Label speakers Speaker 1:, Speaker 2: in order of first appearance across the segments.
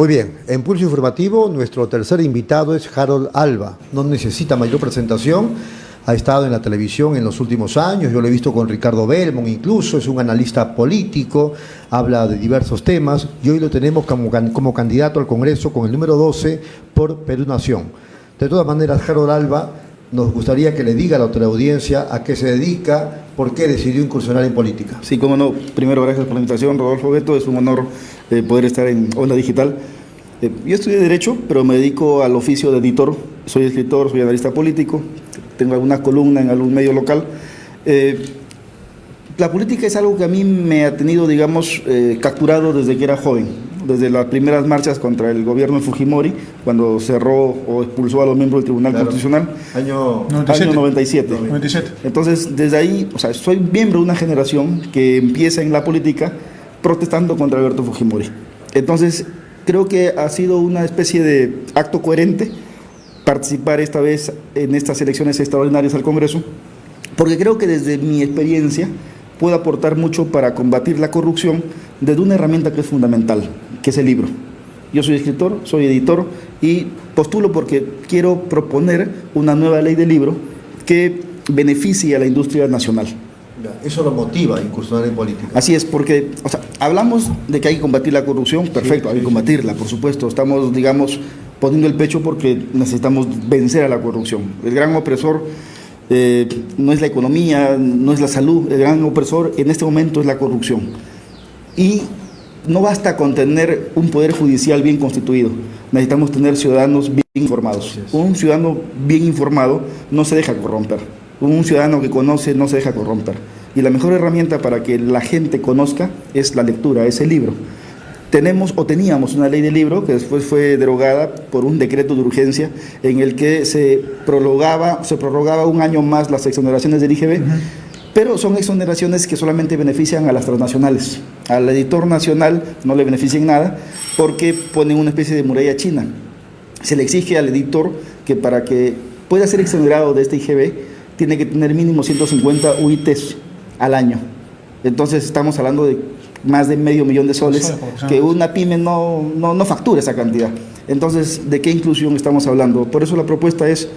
Speaker 1: Muy bien, en Pulso Informativo nuestro tercer invitado es Harold Alba. No necesita mayor presentación, ha estado en la televisión en los últimos años, yo lo he visto con Ricardo Belmont incluso, es un analista político, habla de diversos temas y hoy lo tenemos como candidato al Congreso con el número 12 por Perú Nación. De todas maneras, Harold Alba, nos gustaría que le diga a la otra audiencia a qué se dedica, por qué decidió incursionar en política.
Speaker 2: Sí, cómo no. Primero, gracias por la invitación, Rodolfo Beto. Es un honor poder estar en Onda Digital. Yo estudié Derecho, pero me dedico al oficio de editor. Soy escritor, soy analista político, tengo alguna columna en algún medio local. La política es algo que a mí me ha tenido, digamos, capturado desde que era joven. Desde las primeras marchas contra el gobierno de Fujimori, cuando cerró o expulsó a los miembros del Tribunal Constitucional.
Speaker 1: Año
Speaker 2: 97. Entonces, desde ahí, o sea, soy miembro de una generación que empieza en la política protestando contra Alberto Fujimori. Entonces, creo que ha sido una especie de acto coherente participar esta vez en estas elecciones extraordinarias al Congreso, porque creo que desde mi experiencia puedo aportar mucho para combatir la corrupción desde una herramienta que es fundamental, que es el libro. Yo soy escritor, soy editor y postulo porque quiero proponer una nueva ley del libro que beneficie a la industria nacional.
Speaker 1: Eso lo motiva a incursionar en política.
Speaker 2: Así es, porque hablamos de que hay que combatir la corrupción, perfecto, hay que combatirla, por supuesto. Estamos, digamos, poniendo el pecho porque necesitamos vencer a la corrupción. El gran opresor no es la economía, no es la salud, el gran opresor en este momento es la corrupción. Y no basta con tener un poder judicial bien constituido, necesitamos tener ciudadanos bien informados. Un ciudadano bien informado no se deja corromper, un ciudadano que conoce no se deja corromper. Y la mejor herramienta para que la gente conozca es la lectura, es el libro. Teníamos una ley del libro que después fue derogada por un decreto de urgencia en el que se prorrogaba un año más las exoneraciones del IGB, pero son exoneraciones que solamente benefician a las transnacionales. Al editor nacional no le benefician nada porque ponen una especie de muralla china. Se le exige al editor que para que pueda ser exonerado de este IGB tiene que tener mínimo 150 UITs al año. Entonces estamos hablando de más de $500,000 de soles, que una pyme no factura esa cantidad. Entonces, ¿de qué inclusión estamos hablando? Por eso la propuesta es,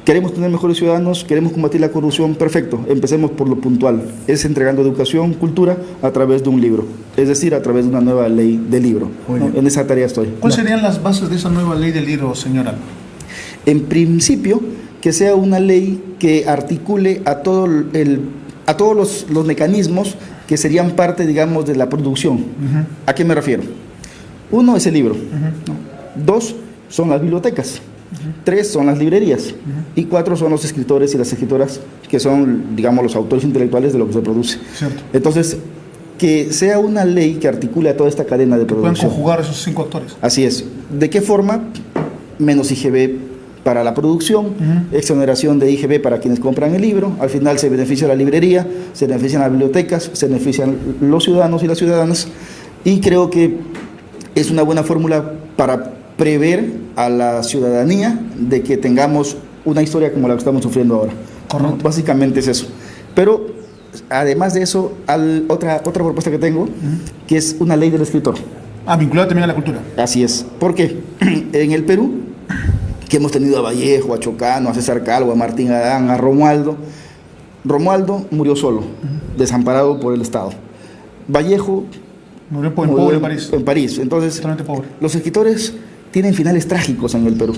Speaker 2: queremos tener mejores ciudadanos, queremos combatir la corrupción, perfecto, empecemos por lo puntual, es entregando educación, cultura a través de un libro, es decir, a través de una nueva ley del libro. En esa tarea estoy.
Speaker 3: ¿Cuáles serían las bases de esa nueva ley del libro, señora?
Speaker 2: En principio, que sea una ley que articule a todos los mecanismos que serían parte, digamos, de la producción. ¿A qué me refiero? Uno es el libro. Dos son las bibliotecas. Tres son las librerías. Y cuatro son los escritores y las escritoras, que son, digamos, los autores intelectuales de lo que se produce.
Speaker 3: Cierto.
Speaker 2: Entonces, que sea una ley que articule a toda esta cadena de producción.
Speaker 3: Pueden conjugar esos 5 actores.
Speaker 2: Así es. ¿De qué forma? Menos IGB para la producción, exoneración de IGB para quienes compran el libro, al final se beneficia la librería, se benefician las bibliotecas, se benefician los ciudadanos y las ciudadanas, y creo que es una buena fórmula para prever a la ciudadanía de que tengamos una historia como la que estamos sufriendo ahora.
Speaker 3: Correcto.
Speaker 2: Básicamente es eso. Pero además de eso, otra propuesta que tengo, que es una ley del escritor.
Speaker 3: Vinculada también a la cultura.
Speaker 2: Así es. Porque en el Perú, que hemos tenido a Vallejo, a Chocano, a César Calvo, a Martín Adán, a Romualdo. Romualdo murió solo, desamparado por el Estado. Vallejo
Speaker 3: murió pobre en París.
Speaker 2: En París. Entonces,
Speaker 3: totalmente pobre.
Speaker 2: Los escritores tienen finales trágicos en el Perú.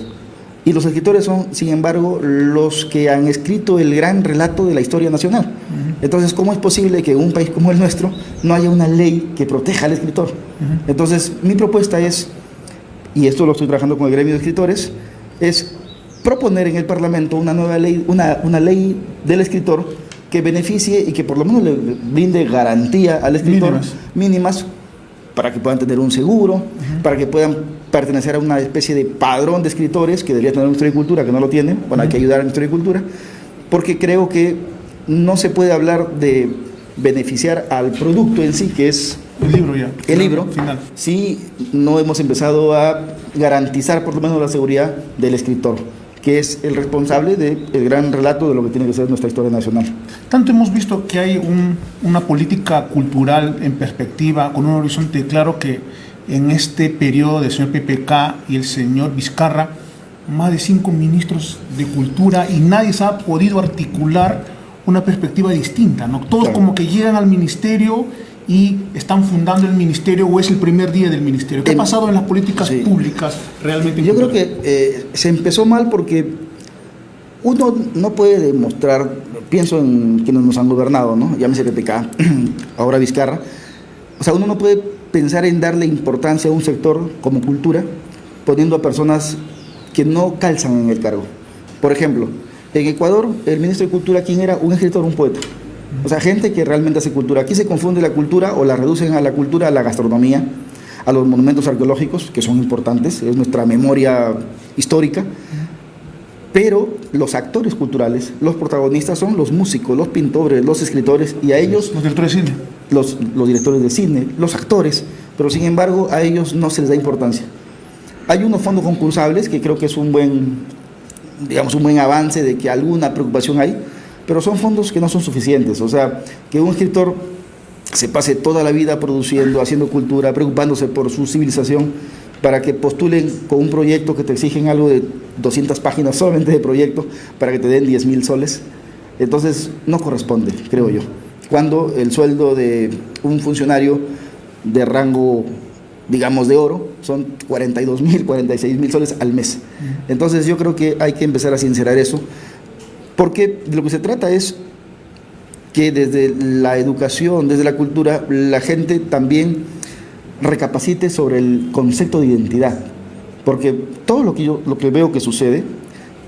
Speaker 2: Y los escritores son, sin embargo, los que han escrito el gran relato de la historia nacional. Entonces, ¿cómo es posible que en un país como el nuestro no haya una ley que proteja al escritor? Entonces, mi propuesta es, y esto lo estoy trabajando con el gremio de escritores, es proponer en el Parlamento una nueva ley, una ley del escritor que beneficie y que por lo menos le brinde garantía al escritor mínimas para que puedan tener un seguro, para que puedan pertenecer a una especie de padrón de escritores que debería tener una historia y cultura, que no lo tienen. Bueno, hay que ayudar a la historia y cultura, porque creo que no se puede hablar de beneficiar al producto en sí, que es el libro, si no hemos empezado a garantizar por lo menos la seguridad del escritor, que es el responsable del gran relato de lo que tiene que ser nuestra historia nacional.
Speaker 3: Tanto hemos visto que hay una política cultural en perspectiva, con un horizonte claro, que en este periodo del señor PPK y el señor Vizcarra, más de 5 ministros de cultura y nadie se ha podido articular una perspectiva distinta, ¿no? Todos
Speaker 2: Claro.
Speaker 3: como que llegan al ministerio y están fundando el ministerio o es el primer día del ministerio. ¿Qué ha pasado en las políticas
Speaker 2: Sí.
Speaker 3: públicas realmente? en
Speaker 2: Yo creo
Speaker 3: cultura?
Speaker 2: que se empezó mal porque uno no puede demostrar, pienso en quienes nos han gobernado, ¿no? Llámese PPK, ahora Vizcarra. O sea, uno no puede pensar en darle importancia a un sector como cultura poniendo a personas que no calzan en el cargo. Por ejemplo, en Ecuador, el ministro de Cultura, ¿quién era? Un escritor, un poeta. O sea, gente que realmente hace cultura. Aquí se confunde la cultura o la reducen a la cultura, a la gastronomía, a los monumentos arqueológicos, que son importantes, es nuestra memoria histórica. Pero los actores culturales, los protagonistas son los músicos, los pintores, los escritores, y a ellos
Speaker 3: Los directores de cine.
Speaker 2: los directores de cine, los actores, pero sin embargo a ellos no se les da importancia. Hay unos fondos concursables que creo que es un buen, digamos, un buen avance de que alguna preocupación hay, pero son fondos que no son suficientes. O sea, que un escritor se pase toda la vida produciendo, haciendo cultura, preocupándose por su civilización, para que postulen con un proyecto que te exigen algo de 200 páginas solamente de proyecto, para que te den 10.000 soles. Entonces, no corresponde, creo yo. Cuando el sueldo de un funcionario de rango, digamos, de oro, son 42.000, 46.000 soles al mes. Entonces, yo creo que hay que empezar a sincerar eso, porque de lo que se trata es que desde la educación, desde la cultura, la gente también recapacite sobre el concepto de identidad, porque todo lo que veo que sucede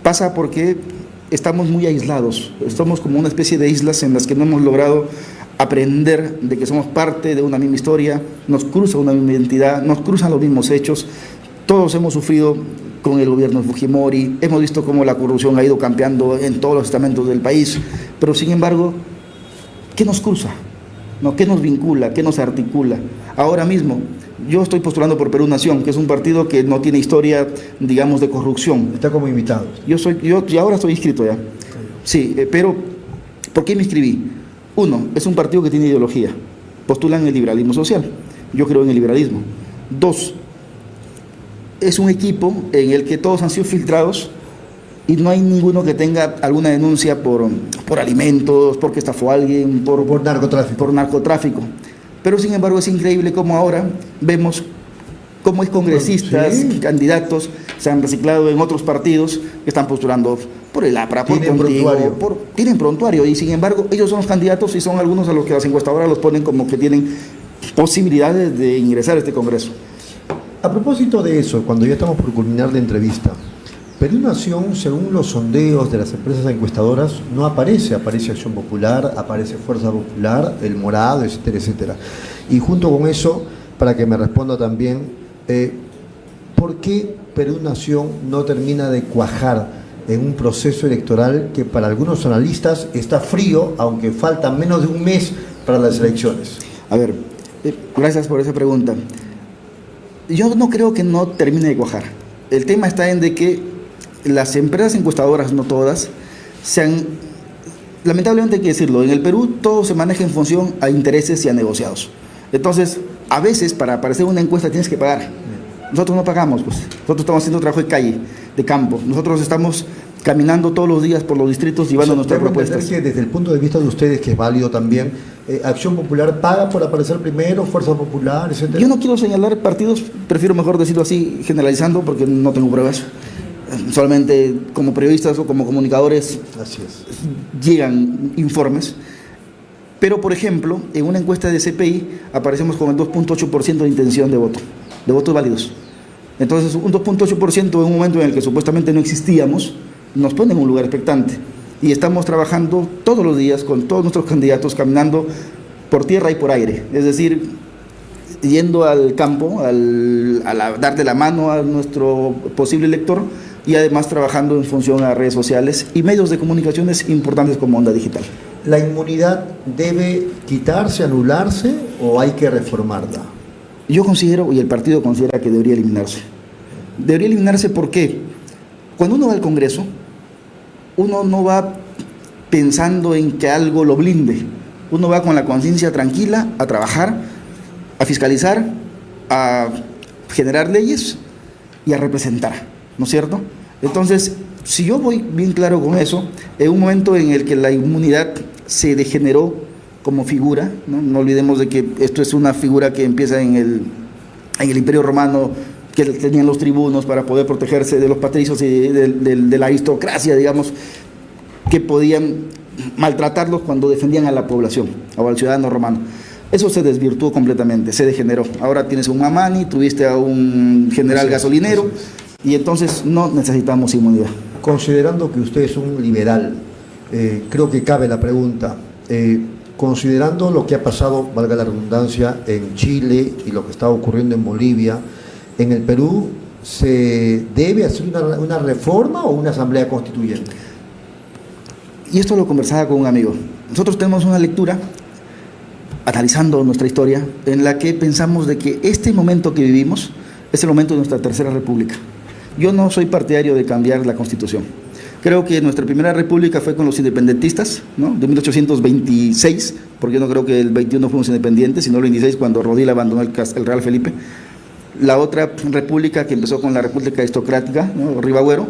Speaker 2: pasa porque estamos muy aislados, estamos como una especie de islas en las que no hemos logrado aprender de que somos parte de una misma historia, nos cruza una misma identidad, nos cruzan los mismos hechos. Todos hemos sufrido con el gobierno de Fujimori, hemos visto cómo la corrupción ha ido campeando en todos los estamentos del país, pero sin embargo, ¿qué nos cruza? ¿No? ¿Qué nos vincula? ¿Qué nos articula? Ahora mismo, yo estoy postulando por Perú Nación, que es un partido que no tiene historia, digamos, de corrupción.
Speaker 1: Está como invitado.
Speaker 2: Yo ahora estoy inscrito ya. Sí, pero ¿por qué me inscribí? Uno, es un partido que tiene ideología. Postulan el liberalismo social. Yo creo en el liberalismo. Dos, es un equipo en el que todos han sido filtrados y no hay ninguno que tenga alguna denuncia por alimentos, porque estafó a alguien,
Speaker 1: Por narcotráfico.
Speaker 2: por narcotráfico. Pero sin embargo es increíble cómo ahora vemos cómo es congresistas,
Speaker 1: Sí.
Speaker 2: candidatos, se han reciclado en otros partidos que están postulando por el APRA, por
Speaker 1: Tienen
Speaker 2: Contigo,
Speaker 1: prontuario.
Speaker 2: tienen prontuario, y sin embargo ellos son los candidatos y son algunos a los que las encuestadoras los ponen como que tienen posibilidades de ingresar a este Congreso.
Speaker 1: A propósito de eso, cuando ya estamos por culminar la entrevista, Perú Nación, según los sondeos de las empresas encuestadoras, no aparece. Aparece Acción Popular, aparece Fuerza Popular, El Morado, etcétera, etcétera. Y junto con eso, para que me responda también, ¿por qué Perú Nación no termina de cuajar en un proceso electoral que para algunos analistas está frío, aunque falta menos de un mes para las elecciones?
Speaker 2: A ver, gracias por esa pregunta. Yo no creo que no termine de cuajar. El tema está en de que las empresas encuestadoras, no todas, lamentablemente hay que decirlo, en el Perú todo se maneja en función a intereses y a negociados. Entonces, a veces para aparecer una encuesta tienes que pagar. Nosotros no pagamos, pues. Nosotros estamos haciendo trabajo de calle, de campo. Nosotros estamos caminando todos los días por los distritos llevando nuestras
Speaker 1: Debo entender
Speaker 2: propuestas.
Speaker 1: que desde el punto de vista de ustedes, que es válido también, Acción Popular paga por aparecer primero, Fuerza Popular, etcétera.
Speaker 2: Yo no quiero señalar partidos, prefiero mejor decirlo así, generalizando, porque no tengo pruebas. Solamente como periodistas o como comunicadores
Speaker 1: Así es.
Speaker 2: llegan informes. Pero, por ejemplo, en una encuesta de CPI aparecemos con el 2.8% de intención de votos válidos. Entonces, un 2.8% en un momento en el que supuestamente no existíamos, nos pone en un lugar expectante. Y estamos trabajando todos los días con todos nuestros candidatos, caminando por tierra y por aire. Es decir, yendo al campo, darle la mano a nuestro posible elector, y además trabajando en función a redes sociales y medios de comunicaciones importantes como Onda Digital.
Speaker 1: ¿La inmunidad debe quitarse, anularse o hay que reformarla?
Speaker 2: Yo considero, y el partido considera, que debería eliminarse. Debería eliminarse porque cuando uno va al Congreso, uno no va pensando en que algo lo blinde. Uno va con la conciencia tranquila a trabajar, a fiscalizar, a generar leyes y a representar, ¿no es cierto? Entonces, si yo voy bien claro con eso, en un momento en el que la inmunidad se degeneró como figura, no olvidemos de que esto es una figura que empieza en el Imperio Romano, que tenían los tribunos para poder protegerse de los patricios y de la aristocracia, digamos, que podían maltratarlos cuando defendían a la población o al ciudadano romano. Eso se desvirtuó completamente, se degeneró. Ahora tienes un Mamani, tuviste a un general gasolinero, y entonces no necesitamos inmunidad.
Speaker 1: Considerando que usted es un liberal, creo que cabe la pregunta, considerando lo que ha pasado, valga la redundancia, en Chile y lo que está ocurriendo en Bolivia, en el Perú, ¿se debe hacer una reforma o una asamblea constituyente?
Speaker 2: Y esto lo conversaba con un amigo. Nosotros tenemos una lectura, analizando nuestra historia, en la que pensamos de que este momento que vivimos es el momento de nuestra tercera república. Yo no soy partidario de cambiar la Constitución. Creo que nuestra primera república fue con los independentistas, ¿no? De 1826, porque yo no creo que el 21 fuimos independientes, sino el 26 cuando Rodil abandonó el Real Felipe. La otra república que empezó con la república aristocrática, ¿no? Ribagüero,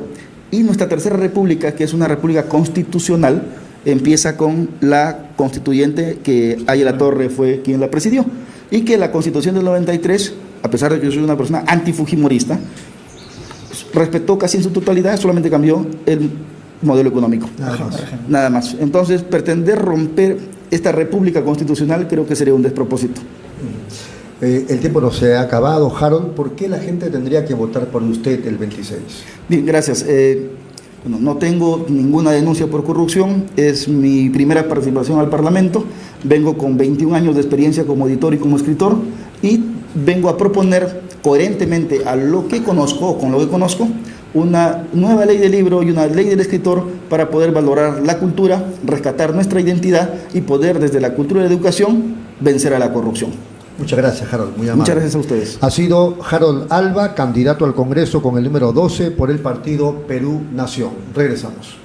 Speaker 2: y nuestra tercera república, que es una república constitucional, empieza con la constituyente que Aya La Torre fue quien la presidió, y que la Constitución del 93, a pesar de que yo soy una persona antifujimorista, respetó casi en su totalidad, solamente cambió el modelo económico. Nada más. Entonces, pretender romper esta república constitucional creo que sería un despropósito.
Speaker 1: El tiempo no se ha acabado. Harold, ¿por qué la gente tendría que votar por usted el 26?
Speaker 2: Bien, gracias. Bueno, no tengo ninguna denuncia por corrupción, es mi primera participación al Parlamento, vengo con 21 años de experiencia como editor y como escritor, y vengo a proponer coherentemente a lo que conozco o con lo que conozco una nueva ley del libro y una ley del escritor para poder valorar la cultura, rescatar nuestra identidad y poder desde la cultura y la educación vencer a la corrupción.
Speaker 1: Muchas gracias, Harold, muy amable.
Speaker 2: Muchas gracias a ustedes.
Speaker 1: Ha sido Harold Alba, candidato al Congreso con el número 12 por el partido Perú Nación. Regresamos.